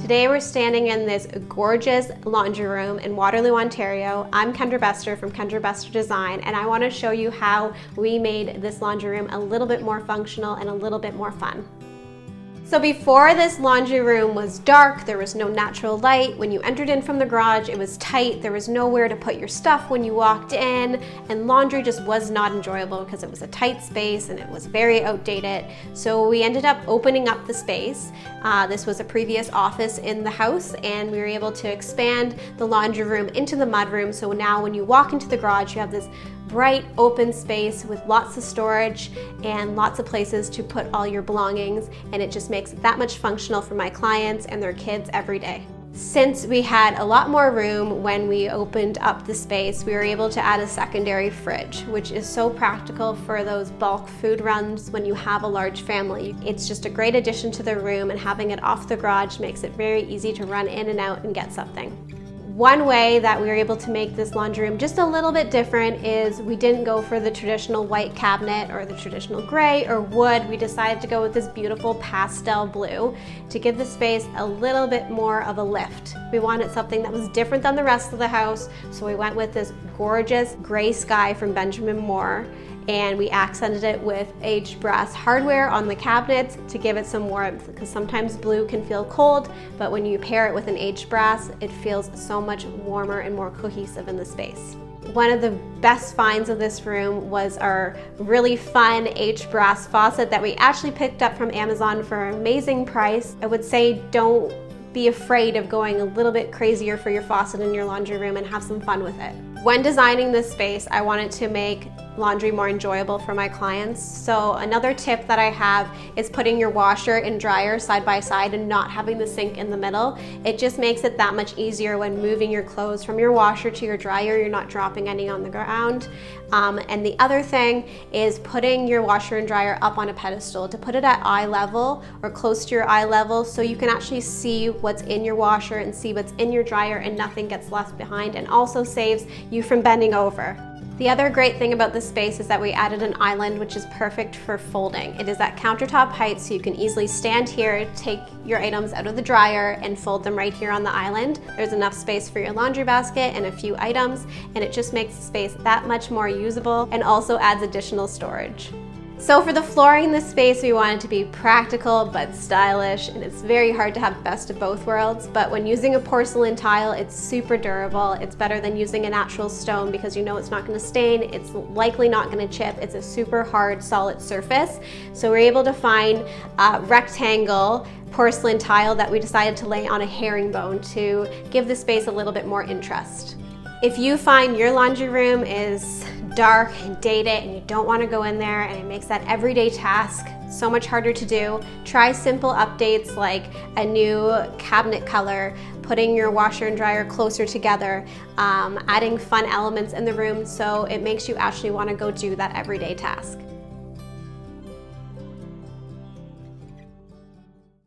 Today we're standing in this gorgeous laundry room in Waterloo, Ontario. I'm Kendra Bester from Kendra Bester Design, and I want to show you how we made this laundry room a little bit more functional and a little bit more fun. So before this laundry room was dark, there was no natural light. When you entered in from the garage, it was tight. There was nowhere to put your stuff when you walked in, and laundry just was not enjoyable because it was a tight space and it was very outdated. So we ended up opening up the space. This was a previous office in the house, and we were able to expand the laundry room into the mudroom. So now when you walk into the garage, you have this bright open space with lots of storage and lots of places to put all your belongings, and it just makes it that much functional for my clients and their kids every day. Since we had a lot more room when we opened up the space, we were able to add a secondary fridge, which is so practical for those bulk food runs when you have a large family. It's just a great addition to the room, and having it off the garage makes it very easy to run in and out and get something. One way that we were able to make this laundry room just a little bit different is we didn't go for the traditional white cabinet or the traditional gray or wood. We decided to go with this beautiful pastel blue to give the space a little bit more of a lift. We wanted something that was different than the rest of the house, so we went with this gorgeous gray sky from Benjamin Moore, and we accented it with aged brass hardware on the cabinets to give it some warmth, because sometimes blue can feel cold, but when you pair it with an aged brass, it feels so much warmer and more cohesive in the space. One of the best finds of this room was our really fun aged brass faucet that we actually picked up from Amazon for an amazing price. I would say don't be afraid of going a little bit crazier for your faucet in your laundry room and have some fun with it. When designing this space, I wanted to make laundry more enjoyable for my clients. So another tip that I have is putting your washer and dryer side by side and not having the sink in the middle. It just makes it that much easier when moving your clothes from your washer to your dryer. You're not dropping any on the ground. And the other thing is putting your washer and dryer up on a pedestal, to put it at eye level or close to your eye level, so you can actually see what's in your washer and see what's in your dryer and nothing gets left behind, and also saves you from bending over. The other great thing about this space is that we added an island, which is perfect for folding. It is at countertop height, so you can easily stand here, take your items out of the dryer, and fold them right here on the island. There's enough space for your laundry basket and a few items, and it just makes the space that much more usable and also adds additional storage. So for the flooring in this space, we wanted to be practical but stylish, and it's very hard to have best of both worlds, but when using a porcelain tile, it's super durable. It's better than using a natural stone because you know it's not going to stain, it's likely not going to chip, it's a super hard, solid surface. So we're able to find a rectangle porcelain tile that we decided to lay on a herringbone to give the space a little bit more interest. If you find your laundry room is dark and dated and you don't want to go in there, and it makes that everyday task so much harder to do, try simple updates like a new cabinet color, putting your washer and dryer closer together, adding fun elements in the room so it makes you actually want to go do that everyday task.